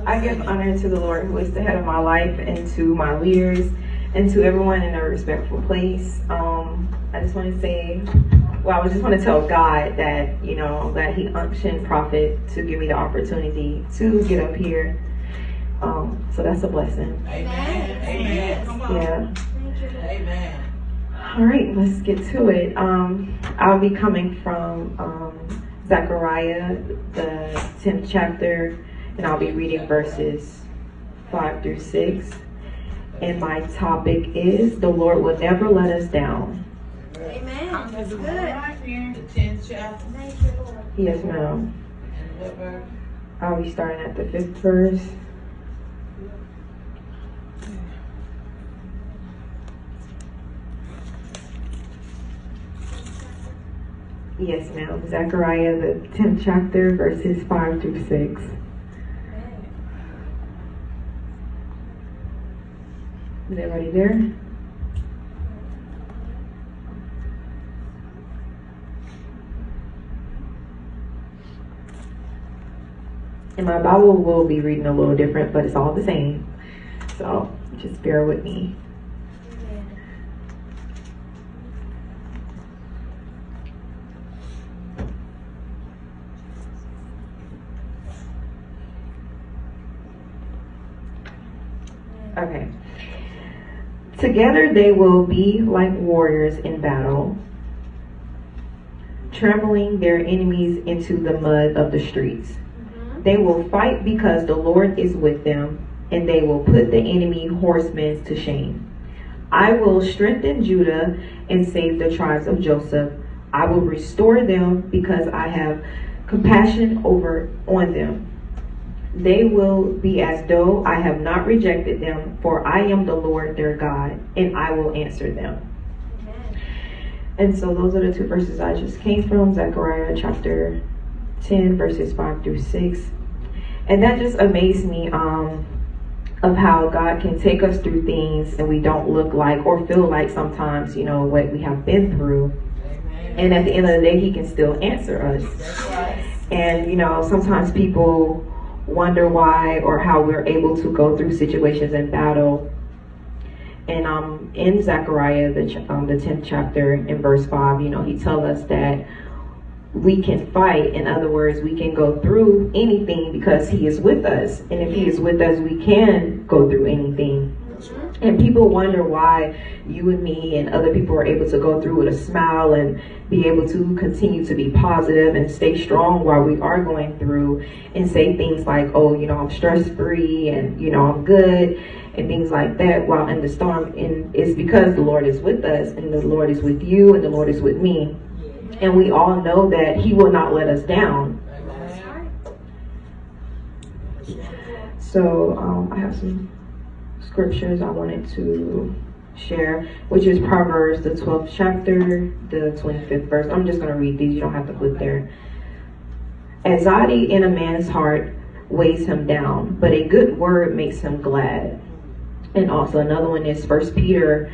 I give honor to the Lord who is the head of my life, and to my leaders, and to everyone in a respectful place. I just want to say, I just want to tell God that, I'm glad He unctioned Prophet to give me the opportunity to get up here. So that's a blessing. Amen. Amen. Come on. Yeah. Amen. All right, let's get to it. I'll be coming from Zechariah, the 10th chapter, and I'll be reading verses 5 through 6. And my topic is, the Lord will never let us down. Amen. That's good. The 10th chapter. Thank you, Lord. Yes, ma'am. And what verse? I'll be starting at the 5th verse. Yes, ma'am. Zechariah, the 10th chapter, verses 5 through 6. Is everybody there? And my Bible will be reading a little different, but it's all the same. So just bear with me. Okay. Together they will be like warriors in battle, trampling their enemies into the mud of the streets. They will fight because the Lord is with them, and they will put the enemy horsemen to shame. I will strengthen Judah and save the tribes of Joseph. I will restore them because I have compassion on them. They will be as though I have not rejected them, for I am the Lord their God, and I will answer them. And so those are the two verses I just came from, Zechariah chapter 10, verses 5 through 6. And that just amazed me of how God can take us through things and we don't look like or feel like sometimes, what we have been through. Amen. And at the end of the day, He can still answer us. Right. And, sometimes people wonder why or how we're able to go through situations in battle. And in Zechariah, the 10th chapter, in verse 5, He tells us that we can fight. In other words, we can go through anything because He is with us. And if He is with us, we can go through anything. And people wonder why you and me and other people are able to go through with a smile and be able to continue to be positive and stay strong while we are going through, and say things like, oh, I'm stress-free and, I'm good, and things like that while in the storm. And it's because the Lord is with us, and the Lord is with you, and the Lord is with me. And we all know that He will not let us down. So I have some scriptures I wanted to share, which is Proverbs, the 12th chapter, the 25th verse. I'm just going to read these. You don't have to flip there. Anxiety in a man's heart weighs him down, but a good word makes him glad. And also another one is 1 Peter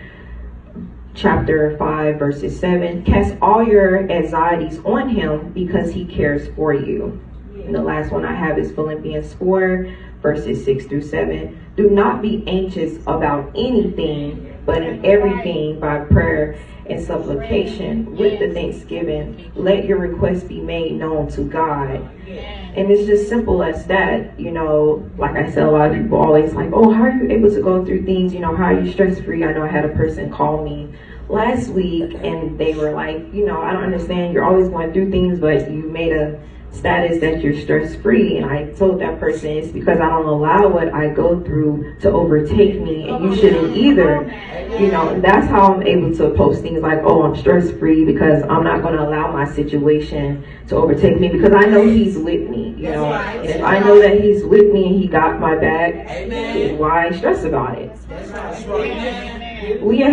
chapter 5, verses 7. Cast all your anxieties on Him because He cares for you. And the last one I have is Philippians 4, verses 6 through 7. Do not be anxious about anything, but in everything by prayer and supplication with the thanksgiving, let your requests be made known to God. And it's just simple as that. Like I said, a lot of people always like, oh, how are you able to go through things? How are you stress-free? I know I had a person call me last week and they were like, I don't understand. You're always going through things, but you made a status that you're stress-free. And I told that person, it's because I don't allow what I go through to overtake me, and you shouldn't either. And that's how I'm able to post things like, oh, I'm stress-free because I'm not going to allow my situation to overtake me, because I know He's with me. And if I know that He's with me and He got my back, why stress about it? We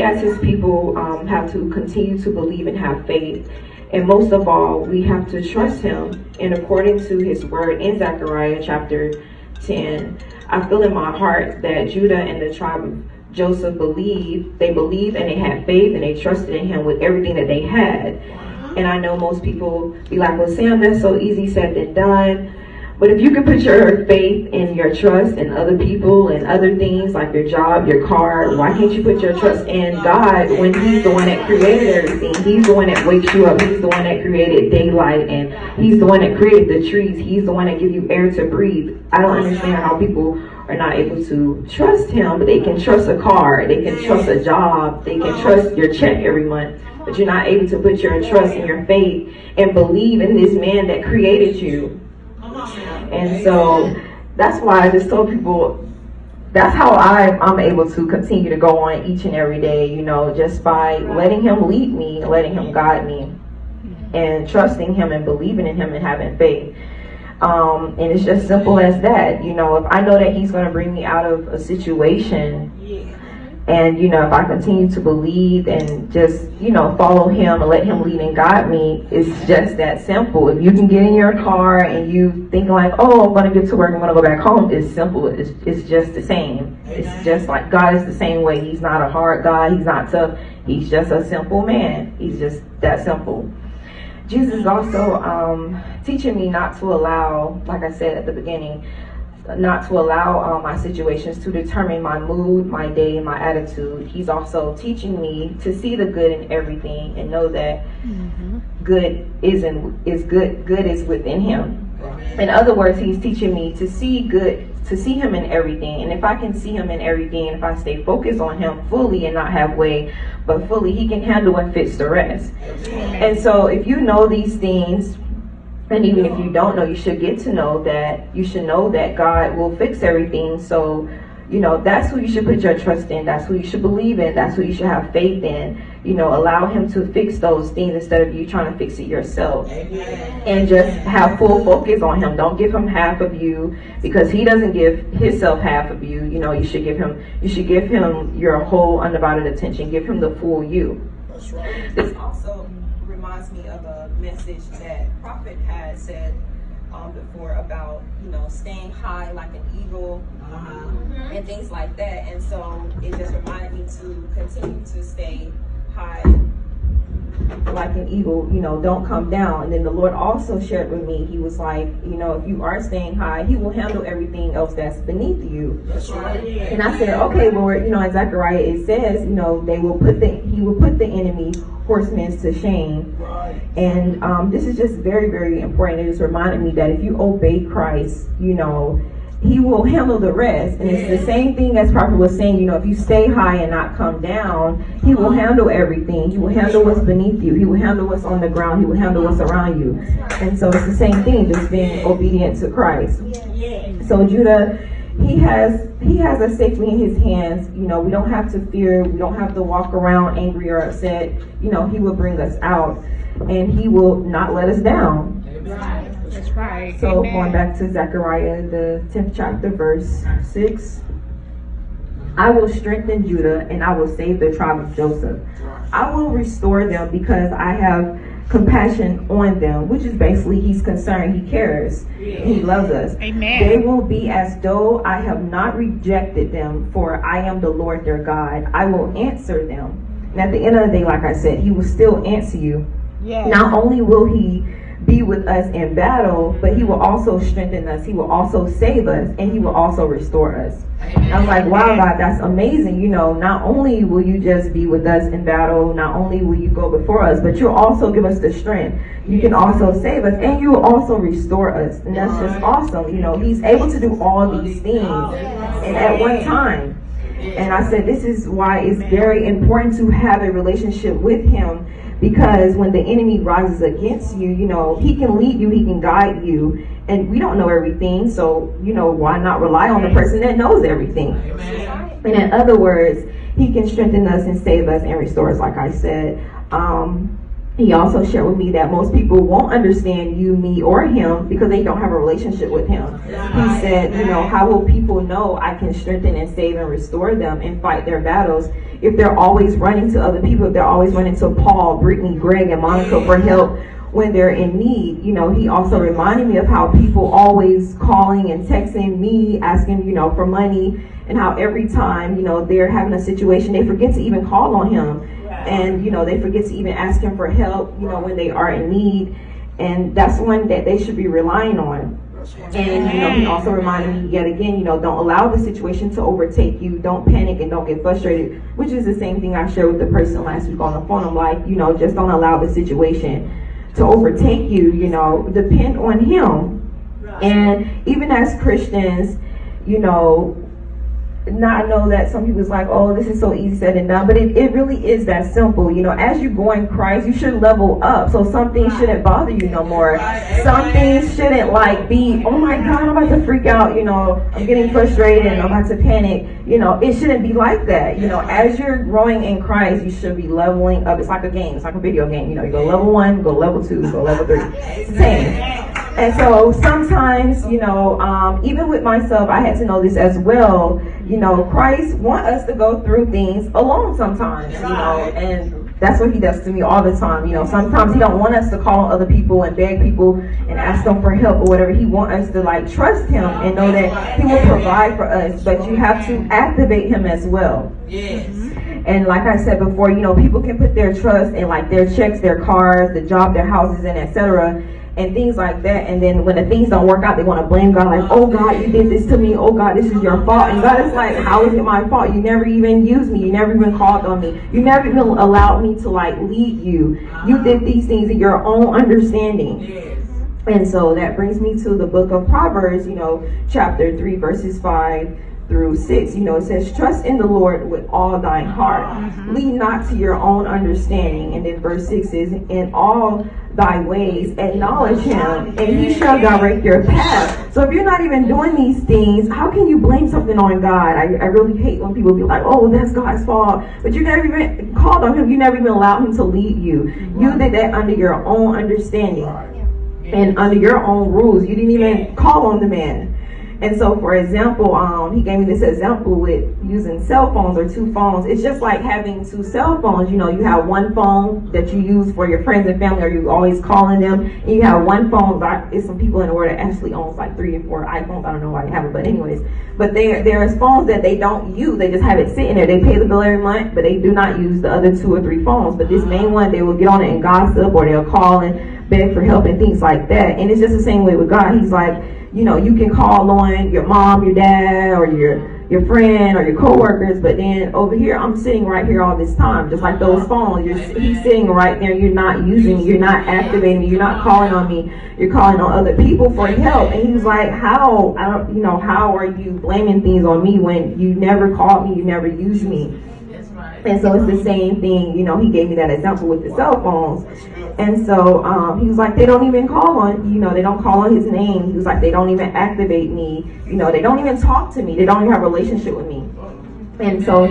as His people have to continue to believe and have faith. And most of all, we have to trust Him. And according to His word in Zechariah chapter 10, I feel in my heart that Judah and the tribe of Joseph believed and they had faith and they trusted in Him with everything that they had. And I know most people be like, well, Sam, that's so easy said than done. But if you can put your faith and your trust in other people and other things like your job, your car? Why can't you put your trust in God when He's the one that created everything? He's the one that wakes you up. He's the one that created daylight, and He's the one that created the trees. He's the one that gives you air to breathe. I don't understand how people are not able to trust Him, but they can trust a car, they can trust a job, they can trust your check every month, but you're not able to put your trust and your faith and believe in this man that created you. And so that's why I just told people, that's how I'm able to continue to go on each and every day, you know, just by letting Him lead me, letting Him guide me, and trusting Him and believing in Him and having faith. And it's just simple as that. You know, if I know that He's going to bring me out of a situation, and, you know, if I continue to believe and just, you know, follow Him and let Him lead and guide me, it's just that simple. If you can get in your car and you think like, oh, I'm going to get to work, I'm going to go back home, it's simple. It's just the same. It's just like God is the same way. He's not a hard God. He's not tough. He's just a simple man. He's just that simple. Jesus is also teaching me not to allow, like I said at the beginning, not to allow my situations to determine my mood, my day, my attitude. He's also teaching me to see the good in everything and know that good is within Him. In other words, He's teaching me to see Him in everything. And if I can see Him in everything, and if I stay focused on Him fully and not halfway, but fully, He can handle and fix the rest. And so if you know these things, and even if you don't know, you should get to know that. You should know that God will fix everything. So, you know, that's who you should put your trust in. That's who you should believe in. That's who you should have faith in. You know, allow Him to fix those things instead of you trying to fix it yourself. And just have full focus on Him. Don't give Him half of you, because He doesn't give Himself half of you. You know, you should give Him your whole undivided attention. Give Him the full you. That's right. This also reminds me of a message that Prophet had said before about, you know, staying high like an eagle, and things like that. And so it just reminded me to continue to stay high like an eagle, you know, don't come down. And then the Lord also shared with me, He was like, you know, if you are staying high, He will handle everything else that's beneath you. That's right. And I said, okay, Lord, you know, in Zechariah it says, you know, He will put the enemy horsemen to shame. Right. And this is just very, very important. It just reminded me that if you obey Christ, you know, He will handle the rest. And it's the same thing as Prophet was saying, you know, if you stay high and not come down, He will handle everything. He will handle what's beneath you. He will handle what's on the ground. He will handle what's around you. And so it's the same thing, just being obedient to Christ. So Judah, he has us safely in His hands. You know, we don't have to fear. We don't have to walk around angry or upset. You know, He will bring us out, and He will not let us down. Right. That's right. So Amen. going back to Zechariah, the 10th chapter, verse 6. I will strengthen Judah, and I will save the tribe of Joseph. I will restore them because I have compassion on them, which is basically He's concerned. He cares. He loves us. Amen. They will be as though I have not rejected them, for I am the Lord their God. I will answer them. And at the end of the day, like I said, He will still answer you. Yes. Not only will He be with us in battle, but He will also strengthen us. He will also save us, and He will also restore us. And I'm like, wow, God, that's amazing. You know, not only will You just be with us in battle, not only will You go before us, but You'll also give us the strength. You can also save us, and You will also restore us. And that's just awesome. You know, He's able to do all these things and at one time. And I said, this is why it's very important to have a relationship with Him, because when the enemy rises against you, you know, he can lead you, he can guide you, and we don't know everything, so, you know, why not rely on the person that knows everything? Amen. And in other words, He can strengthen us and save us and restore us, like I said. He also shared with me that most people won't understand you, me, or Him because they don't have a relationship with Him. He said, you know, how will people know I can strengthen and save and restore them and fight their battles if they're always running to other people, if they're always running to Paul, Brittany, Greg, and Monica for help when they're in need? You know, He also reminded me of how people always calling and texting me, asking, you know, for money, and how every time, you know, they're having a situation, they forget to even call on Him. And, you know, they forget to even ask Him for help, you know, when they are in need. And that's one that they should be relying on. And, he also reminded me yet again, don't allow the situation to overtake you. Don't panic and don't get frustrated, which is the same thing I shared with the person last week on the phone. I'm like, just don't allow the situation to overtake you, depend on him. And even as Christians, I know that some people's like, oh, this is so easy said and done, but it really is that simple. As you grow in Christ, you should level up. So some things shouldn't bother you no more. Some things shouldn't be, oh my God, I'm about to freak out, I'm getting frustrated and I'm about to panic. It shouldn't be like that. As you're growing in Christ, you should be leveling up. It's like a game. It's like a video game. You go level 1, go level 2, go level 3. It's the same. And so sometimes, even with myself, I had to know this as well. Christ wants us to go through things alone sometimes, and that's what he does to me all the time. Sometimes he don't want us to call on other people and beg people and ask them for help or whatever. He wants us to trust him and know that he will provide for us, but you have to activate him as well. Yes. And like I said before, people can put their trust in their checks, their cars, the job, their houses, and etc. and things like that. And then when the things don't work out, they want to blame God, oh God, you did this to me. Oh God, this is your fault. And God is like, how is it my fault? You never even used me. You never even called on me. You never even allowed me to lead you. You did these things in your own understanding. Yes. And so that brings me to the book of Proverbs, chapter 3, verses 5 through 6. It says, trust in the Lord with all thine heart. Lean not to your own understanding. And then verse 6 says, in all thy ways acknowledge him, and he shall direct your path. So if you're not even doing these things, how can you blame something on God? I really hate when people be like, oh, that's God's fault. But you never even called on him. You never even allowed him to lead you. You did that under your own understanding and under your own rules. You didn't even call on the man. And so, for example, he gave me this example with using cell phones or two phones. It's just like having two cell phones. You have one phone that you use for your friends and family, or you always calling them. And you have one phone. It's some people in the world that actually owns 3 or 4 iPhones. I don't know why they have it, but anyways. But there's phones that they don't use. They just have it sitting there. They pay the bill every month, but they do not use the other 2 or 3 phones. But this main one, they will get on it and gossip, or they'll call and beg for help and things like that. And it's just the same way with God. He's like, you can call on your mom, your dad, or your friend, or your coworkers, but then over here, I'm sitting right here all this time, just like those phones. He's sitting right there. You're not using me. You're not activating me. You're not calling on me. You're calling on other people for help. And he's like, how are you blaming things on me when you never called me, you never used me? And so it's the same thing, he gave me that example with the cell phones. And so he was like, they don't even call on, they don't call on his name. He was like, they don't even activate me. They don't even talk to me. They don't even have a relationship with me. And so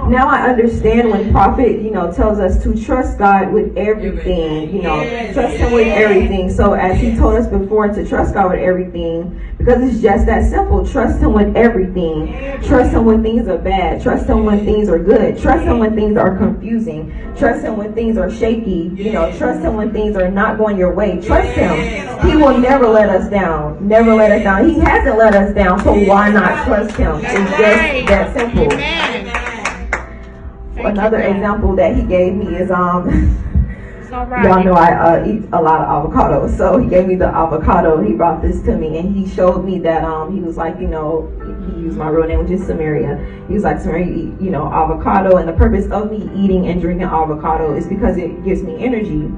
now I understand when prophet, tells us to trust God with everything, trust him with everything. So as he told us before to trust God with everything, because it's just that simple. Trust him with everything. Trust him when things are bad. Trust him when things are good. Trust him when things are confusing. Trust him when things are shaky. Trust him when things are not going your way. Trust him. He will never let us down. Never let us down. He hasn't let us down, so why not trust him? It's just that simple. Another example that he gave me is y'all know I eat a lot of avocado, so he gave me the avocado. He brought this to me, and he showed me that he was like, he used my real name, which is Samaria. He was like, Samaria, you eat avocado, and the purpose of me eating and drinking avocado is because it gives me energy.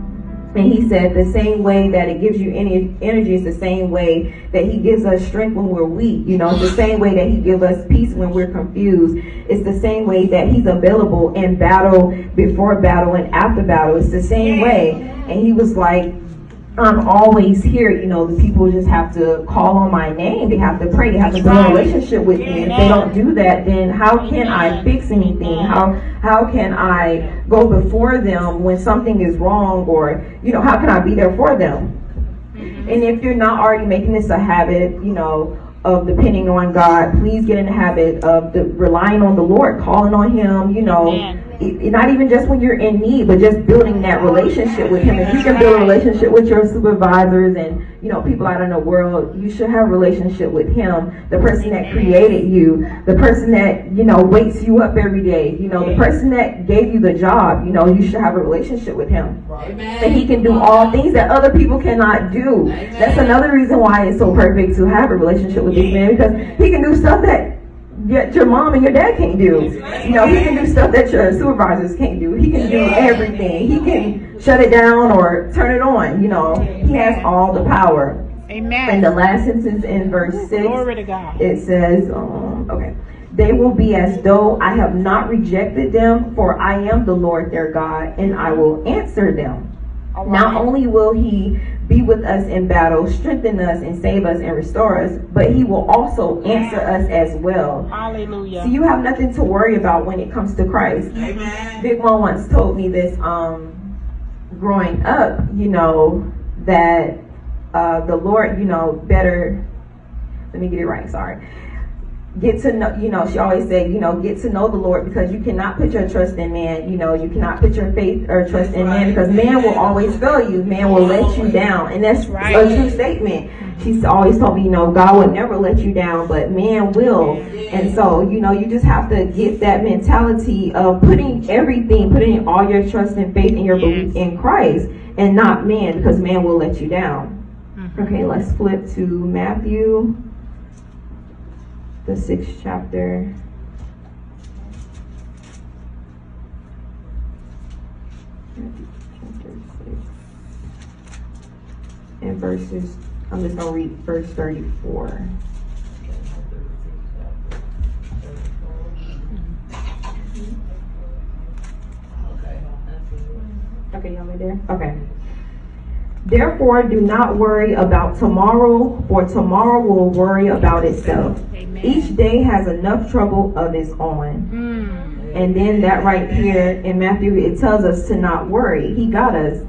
And he said the same way that it gives you energy is the same way that he gives us strength when we're weak. It's the same way that he gives us peace when we're confused. It's the same way that he's available in battle, before battle, and after battle. It's the same way. And he was like, I'm always here. The people just have to call on my name. They have to pray. They have to build a relationship with me. And if they don't do that, then how can I fix anything? How can I go before them when something is wrong? Or, how can I be there for them? And if you're not already making this a habit, of depending on God, please get in the habit of relying on the Lord, calling on him, not even just when you're in need, but just building that relationship with him. If you can build a relationship with your supervisors and, you know, people out in the world, you should have a relationship with him, the person that created you, the person that, you know, wakes you up every day, you know, the person that gave you the job, you know, you should have a relationship with him. That he can do all things that other people cannot do. That's another reason why it's so perfect to have a relationship with this man, because he can do stuff that your mom and your dad can't do. You know, he can do stuff that your supervisors can't do. He can do everything. He can shut it down or turn it on. You know, he has all the power. Amen. And the last sentence in verse 6, Glory to God. it says, okay, they will be as though I have not rejected them, for I am the Lord their God, and I will answer them. All Not right. only will he be with us in battle, strengthen us and save us and restore us, but he will also answer us as well. Hallelujah. So you have nothing to worry about when it comes to Christ. Amen. Big One once told me this, growing up, you know, that the Lord, you know, better, let me get it right, sorry. Get to know, you know, she always said, you know, get to know the Lord, because you cannot put your trust in man. You know, you cannot put your faith or trust in man, because man will always fail you. Man will let you down. And that's right. a true statement. She's always told me, you know, God will never let you down, but man will. And so, you know, you just have to get that mentality of putting all your trust and faith in your belief in Christ and not man, because man will let you down. Okay, let's flip to Matthew, the 6th chapter. Matthew chapter 6. And verses, I'm just going to read verse 34. Okay, y'all there? Okay. Therefore, do not worry about tomorrow, for tomorrow will worry about itself. Amen. Each day has enough trouble of its own. And then that right here in Matthew, it tells us to not worry. He got us.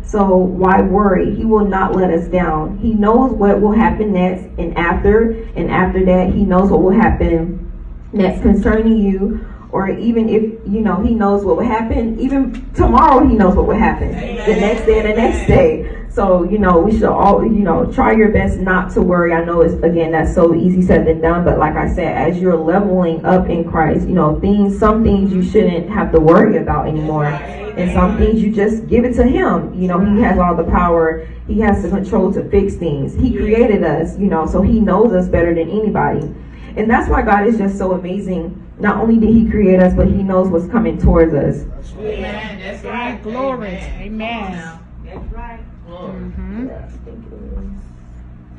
So why worry? He will not let us down. He knows what will happen next and after that, he knows what will happen next concerning you. Or even if, you know, he knows what will happen, even tomorrow he knows what will happen. The next day and the next day. So, you know, we should all, you know, try your best not to worry. I know it's, again, that's so easy said than done. But like I said, as you're leveling up in Christ, you know, some things you shouldn't have to worry about anymore. And some things you just give it to him. You know, he has all the power. He has the control to fix things. He created us, you know, so he knows us better than anybody. And that's why God is just so amazing. Not only did he create us, but he knows what's coming towards us. Amen. That's right. Glory. Amen. Amen. That's right. Mhm.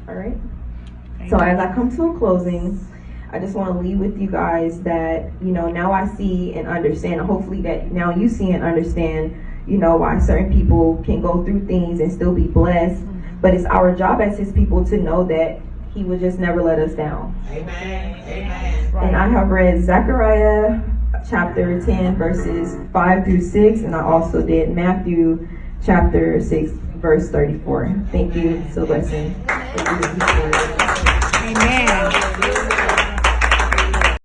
All right. So as I come to a closing, I just want to leave with you guys that, you know, now I see and understand, hopefully that now you see and understand, you know, why certain people can go through things and still be blessed. But it's our job as his people to know that he will just never let us down. Amen. Amen. And I have read Zechariah chapter 10 verses 5 through 6, and I also did Matthew chapter 6 verse 34. Thank you. So listen.